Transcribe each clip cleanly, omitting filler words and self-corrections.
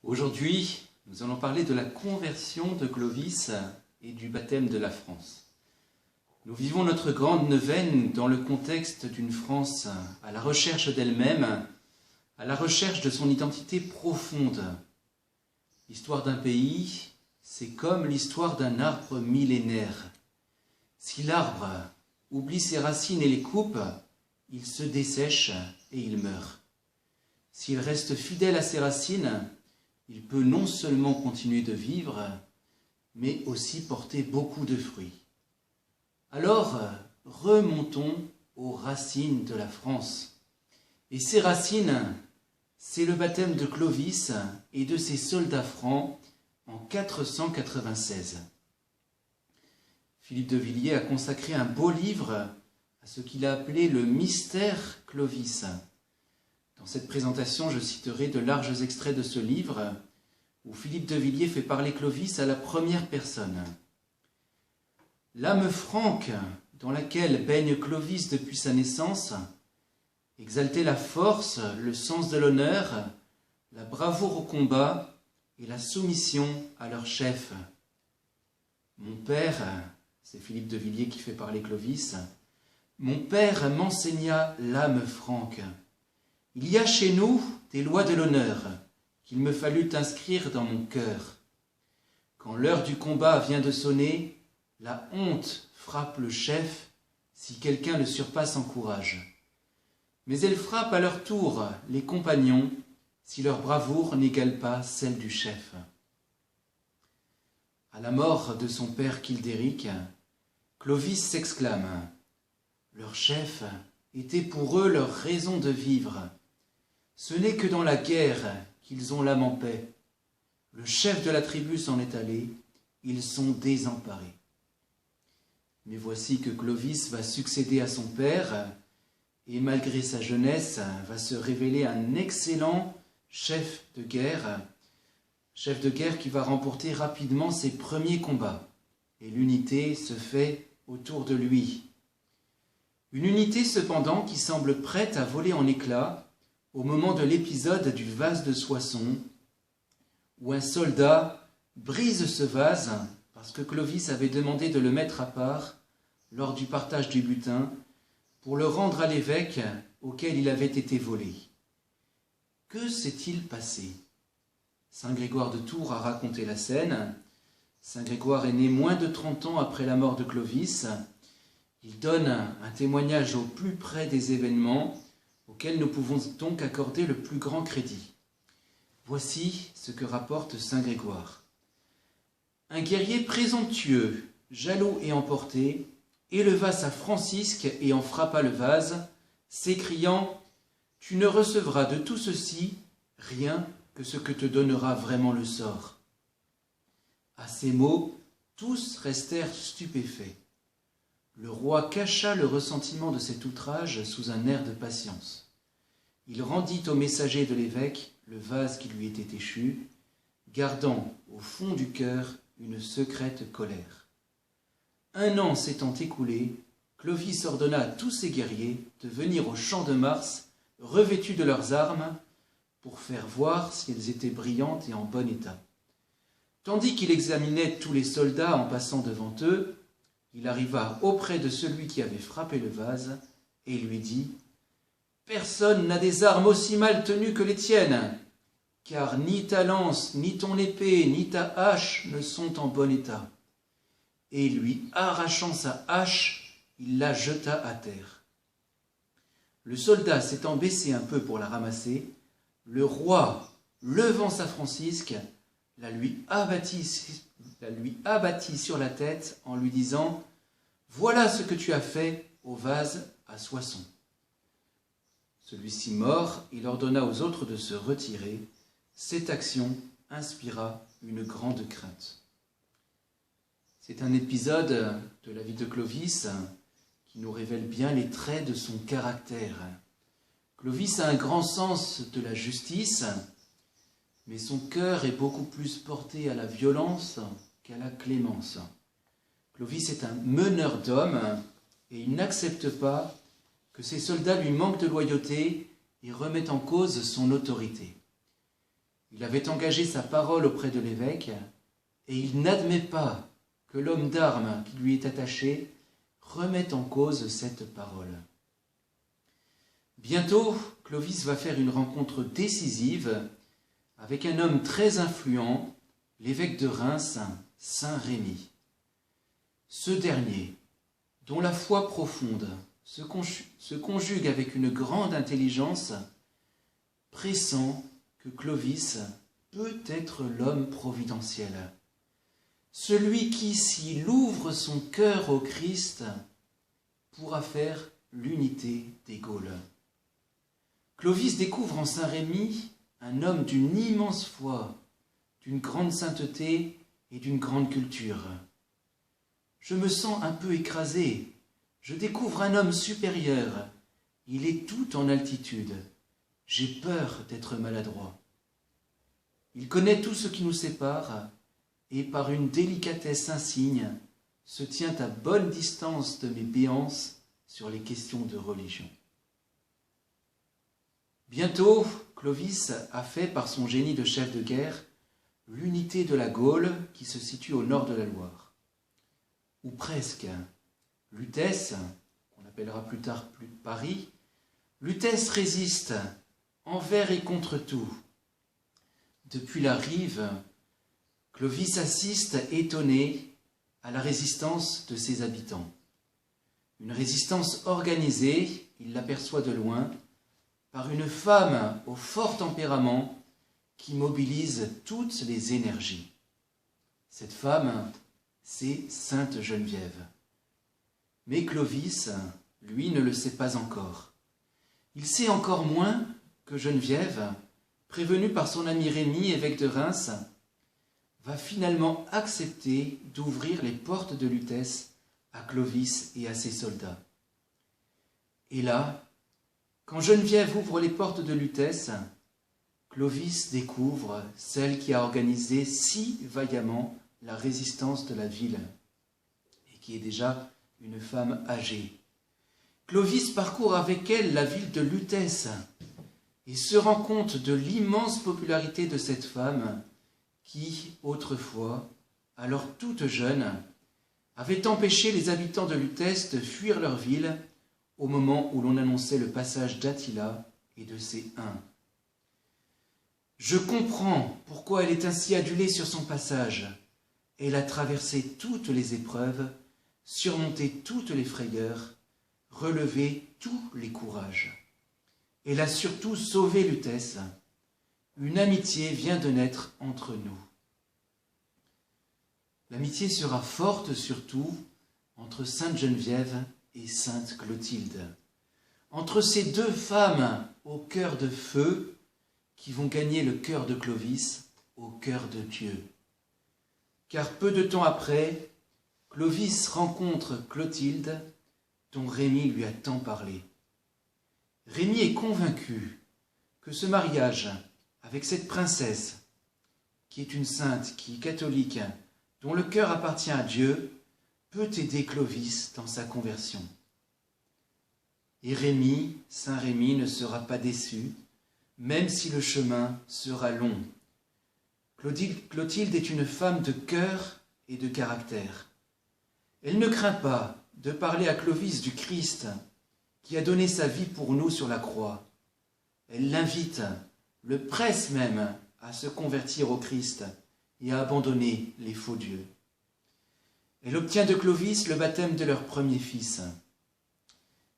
Aujourd'hui, nous allons parler de la conversion de Clovis et du baptême de la France. Nous vivons notre grande neuvaine dans le contexte d'une France à la recherche d'elle-même, à la recherche de son identité profonde. L'histoire d'un pays, c'est comme l'histoire d'un arbre millénaire. Si l'arbre oublie ses racines et les coupe, il se dessèche et il meurt. S'il reste fidèle à ses racines, il peut non seulement continuer de vivre, mais aussi porter beaucoup de fruits. Alors, remontons aux racines de la France. Et ces racines, c'est le baptême de Clovis et de ses soldats francs en 496. Philippe de Villiers a consacré un beau livre à ce qu'il a appelé le mystère Clovis. Dans cette présentation, je citerai de larges extraits de ce livre où Philippe de Villiers fait parler Clovis à la première personne. L'âme franque dans laquelle baigne Clovis depuis sa naissance exaltait la force, le sens de l'honneur, la bravoure au combat et la soumission à leur chef. Mon père, c'est Philippe de Villiers qui fait parler Clovis, mon père m'enseigna l'âme franque. Il y a chez nous des lois de l'honneur qu'il me fallut inscrire dans mon cœur. Quand l'heure du combat vient de sonner, la honte frappe le chef si quelqu'un le surpasse en courage. Mais elle frappe à leur tour les compagnons si leur bravoure n'égale pas celle du chef. À la mort de son père Childéric, Clovis s'exclame « Leur chef était pour eux leur raison de vivre. Ce n'est que dans la guerre qu'ils ont l'âme en paix. Le chef de la tribu s'en est allé, ils sont désemparés. » Mais voici que Clovis va succéder à son père et malgré sa jeunesse va se révéler un excellent chef de guerre qui va remporter rapidement ses premiers combats. Et l'unité se fait autour de lui. Une unité cependant qui semble prête à voler en éclats au moment de l'épisode du vase de Soissons, où un soldat brise ce vase parce que Clovis avait demandé de le mettre à part lors du partage du butin pour le rendre à l'évêque auquel il avait été volé. Que s'est-il passé? Saint Grégoire de Tours a raconté la scène. Saint Grégoire est né moins de 30 ans après la mort de Clovis. Il donne un témoignage au plus près des événements auxquels nous pouvons donc accorder le plus grand crédit. Voici ce que rapporte Saint Grégoire. Un guerrier présomptueux, jaloux et emporté, éleva sa francisque et en frappa le vase, s'écriant « Tu ne recevras de tout ceci rien que ce que te donnera vraiment le sort. » À ces mots, tous restèrent stupéfaits. Le roi cacha le ressentiment de cet outrage sous un air de patience. Il rendit au messager de l'évêque le vase qui lui était échu, gardant au fond du cœur une secrète colère. 1 an s'étant écoulé, Clovis ordonna à tous ses guerriers de venir au champ de Mars, revêtus de leurs armes, pour faire voir si elles étaient brillantes et en bon état. Tandis qu'il examinait tous les soldats en passant devant eux, il arriva auprès de celui qui avait frappé le vase et lui dit « Personne n'a des armes aussi mal tenues que les tiennes, car ni ta lance, ni ton épée, ni ta hache ne sont en bon état. » Et lui arrachant sa hache, il la jeta à terre. Le soldat s'étant baissé un peu pour la ramasser, le roi, levant sa francisque, la lui abattit sur la tête en lui disant « Voilà ce que tu as fait au vase à Soissons. » Celui-ci mort, il ordonna aux autres de se retirer. Cette action inspira une grande crainte. C'est un épisode de la vie de Clovis qui nous révèle bien les traits de son caractère. Clovis a un grand sens de la justice, mais son cœur est beaucoup plus porté à la violence qu'à la clémence. Clovis est un meneur d'hommes et il n'accepte pas que ses soldats lui manquent de loyauté et remettent en cause son autorité. Il avait engagé sa parole auprès de l'évêque, et il n'admet pas que l'homme d'armes qui lui est attaché remette en cause cette parole. Bientôt, Clovis va faire une rencontre décisive avec un homme très influent, l'évêque de Reims, saint Rémi. Ce dernier, dont la foi profonde se conjugue avec une grande intelligence, pressent que Clovis peut être l'homme providentiel. Celui qui, s'il ouvre son cœur au Christ, pourra faire l'unité des Gaules. Clovis découvre en saint Rémi un homme d'une immense foi, d'une grande sainteté et d'une grande culture. Je me sens un peu écrasé. Je découvre un homme supérieur. Il est tout en altitude. J'ai peur d'être maladroit. Il connaît tout ce qui nous sépare et par une délicatesse insigne se tient à bonne distance de mes béances sur les questions de religion. Bientôt, Clovis a fait par son génie de chef de guerre l'unité de la Gaule qui se situe au nord de la Loire. Ou presque. Lutèce, qu'on appellera plus tard Paris, Lutèce résiste envers et contre tout. Depuis la rive, Clovis assiste étonné à la résistance de ses habitants. Une résistance organisée, il l'aperçoit de loin, par une femme au fort tempérament qui mobilise toutes les énergies. Cette femme, c'est Sainte Geneviève. Mais Clovis, lui, ne le sait pas encore. Il sait encore moins que Geneviève, prévenue par son ami Rémi, évêque de Reims, va finalement accepter d'ouvrir les portes de Lutèce à Clovis et à ses soldats. Et là, quand Geneviève ouvre les portes de Lutèce, Clovis découvre celle qui a organisé si vaillamment la résistance de la ville, et qui est déjà une femme âgée. Clovis parcourt avec elle la ville de Lutèce et se rend compte de l'immense popularité de cette femme qui, autrefois, alors toute jeune, avait empêché les habitants de Lutèce de fuir leur ville au moment où l'on annonçait le passage d'Attila et de ses Huns. Je comprends pourquoi elle est ainsi adulée sur son passage. Elle a traversé toutes les épreuves, surmonté toutes les frayeurs, relevé tous les courages. Elle a surtout sauvé Lutèce. Une amitié vient de naître entre nous. L'amitié sera forte surtout entre Sainte Geneviève et Sainte Clotilde, entre ces deux femmes au cœur de feu qui vont gagner le cœur de Clovis au cœur de Dieu. Car peu de temps après, Clovis rencontre Clotilde, dont Rémi lui a tant parlé. Rémi est convaincu que ce mariage avec cette princesse, qui est une sainte, qui est catholique, dont le cœur appartient à Dieu, peut aider Clovis dans sa conversion. Et Rémi, saint Rémi, ne sera pas déçu, même si le chemin sera long. Clotilde est une femme de cœur et de caractère. Elle ne craint pas de parler à Clovis du Christ qui a donné sa vie pour nous sur la croix. Elle l'invite, le presse même à se convertir au Christ et à abandonner les faux dieux. Elle obtient de Clovis le baptême de leur premier fils.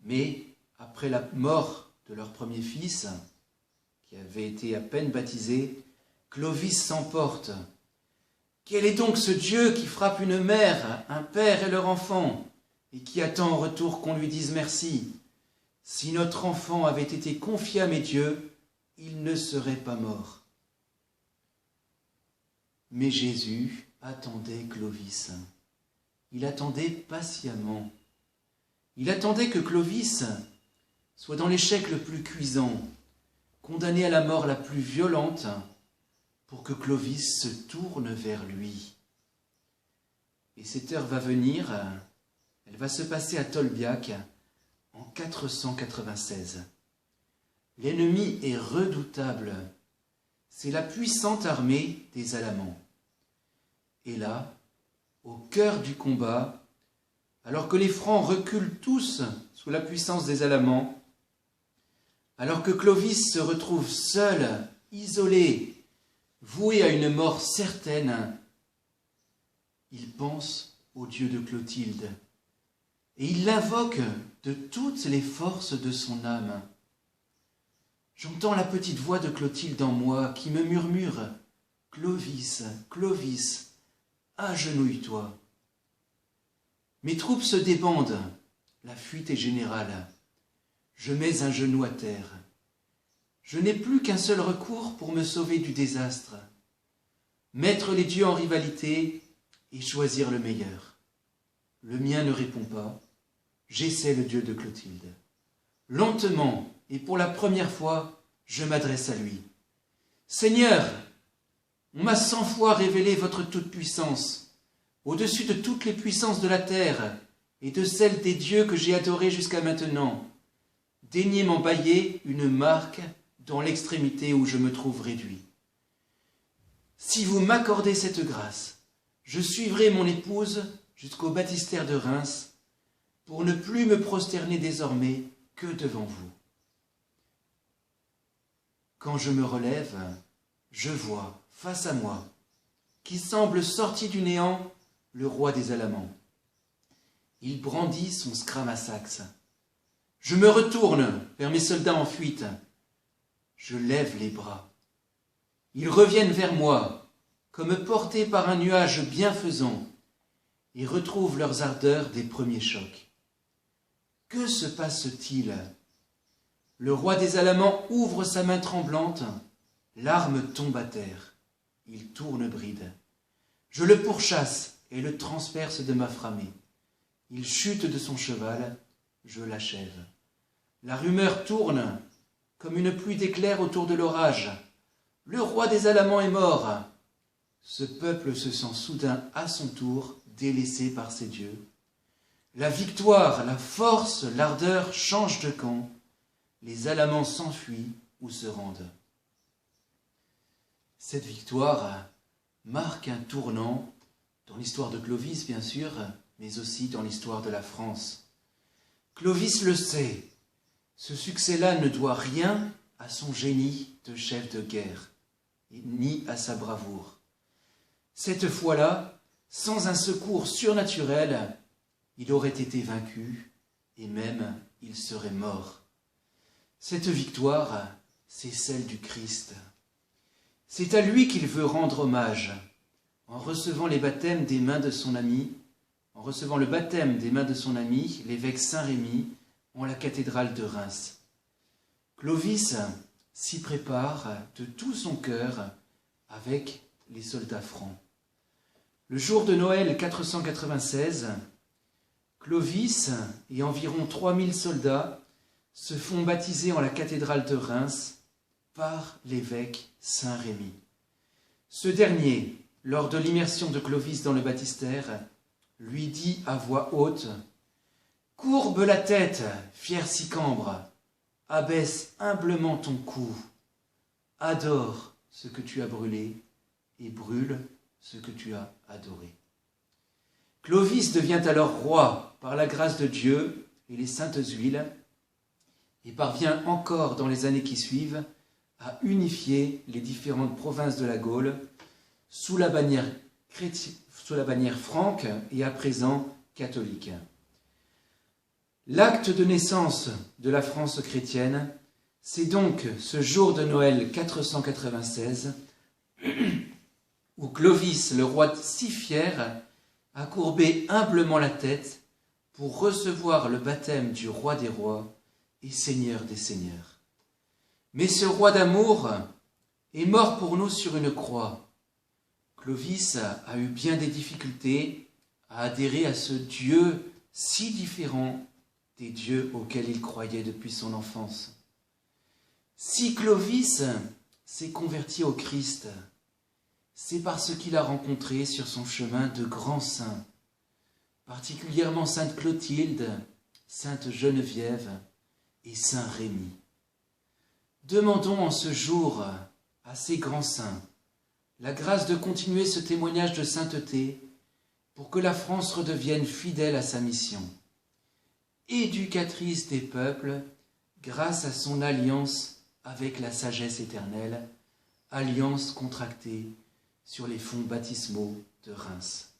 Mais après la mort de leur premier fils, qui avait été à peine baptisé, Clovis s'emporte. Quel est donc ce Dieu qui frappe une mère, un père et leur enfant, et qui attend en retour qu'on lui dise merci? Si notre enfant avait été confié à mes dieux, il ne serait pas mort. Mais Jésus attendait Clovis. Il attendait patiemment. Il attendait que Clovis soit dans l'échec le plus cuisant, condamné à la mort la plus violente, pour que Clovis se tourne vers lui. Et cette heure va venir, elle va se passer à Tolbiac en 496. L'ennemi est redoutable. c'est la puissante armée des Alamans. Et là, au cœur du combat, alors que les Francs reculent tous sous la puissance des Alamans, alors que Clovis se retrouve seul, isolé, voué à une mort certaine, il pense au Dieu de Clotilde et il l'invoque de toutes les forces de son âme. J'entends la petite voix de Clotilde en moi qui me murmure « Clovis, Clovis, agenouille-toi ». Mes troupes se débandent, la fuite est générale. Je mets un genou à terre. Je n'ai plus qu'un seul recours pour me sauver du désastre. Mettre les dieux en rivalité et choisir le meilleur. Le mien ne répond pas. J'essaie le Dieu de Clotilde. Lentement et pour la première fois, je m'adresse à lui. Seigneur, on m'a 100 fois révélé votre toute-puissance, au-dessus de toutes les puissances de la terre et de celles des dieux que j'ai adorés jusqu'à maintenant. Daignez m'embailler une marque dans l'extrémité où je me trouve réduit. Si vous m'accordez cette grâce, je suivrai mon épouse jusqu'au baptistère de Reims pour ne plus me prosterner désormais que devant vous. Quand je me relève, je vois face à moi, qui semble sorti du néant, le roi des Alamans. Il brandit son scramasax. Je me retourne vers mes soldats en fuite. Je lève les bras. Ils reviennent vers moi, comme portés par un nuage bienfaisant, et retrouvent leurs ardeurs des premiers chocs. Que se passe-t-il? Le roi des Alamans ouvre sa main tremblante, l'arme tombe à terre. Il tourne bride. Je le pourchasse et le transperce de ma framée. Il chute de son cheval, je l'achève. La rumeur tourne comme une pluie d'éclairs autour de l'orage. Le roi des Alamans est mort. Ce peuple se sent soudain à son tour délaissé par ses dieux. La victoire, la force, l'ardeur changent de camp. Les Alamans s'enfuient ou se rendent. Cette victoire marque un tournant dans l'histoire de Clovis, bien sûr, mais aussi dans l'histoire de la France. Clovis le sait, ce succès-là ne doit rien à son génie de chef de guerre, ni à sa bravoure. Cette fois-là, sans un secours surnaturel, il aurait été vaincu et même il serait mort. Cette victoire, c'est celle du Christ. C'est à lui qu'il veut rendre hommage, en recevant les baptêmes des mains de son ami, en recevant le baptême des mains de son ami, l'évêque Saint-Rémy, en la cathédrale de Reims. Clovis s'y prépare de tout son cœur avec les soldats francs. Le jour de Noël 496, Clovis et environ 3000 soldats se font baptiser en la cathédrale de Reims par l'évêque Saint-Rémy. Ce dernier, lors de l'immersion de Clovis dans le baptistère, lui dit à voix haute « Courbe la tête, fier Sicambre, abaisse humblement ton cou, adore ce que tu as brûlé et brûle ce que tu as adoré. » Clovis devient alors roi par la grâce de Dieu et les saintes huiles et parvient encore dans les années qui suivent à unifier les différentes provinces de la Gaule sous la bannière franque et à présent catholique. L'acte de naissance de la France chrétienne, c'est donc ce jour de Noël 496 où Clovis, le roi si fier, a courbé humblement la tête pour recevoir le baptême du roi des rois et seigneur des seigneurs. Mais ce roi d'amour est mort pour nous sur une croix. Clovis a eu bien des difficultés à adhérer à ce Dieu si différent des dieux auxquels il croyait depuis son enfance. Si Clovis s'est converti au Christ, c'est parce qu'il a rencontré sur son chemin de grands saints, particulièrement sainte Clotilde, sainte Geneviève et saint Rémy. Demandons en ce jour à ces grands saints la grâce de continuer ce témoignage de sainteté pour que la France redevienne fidèle à sa mission, éducatrice des peuples grâce à son alliance avec la sagesse éternelle, alliance contractée sur les fonds baptismaux de Reims.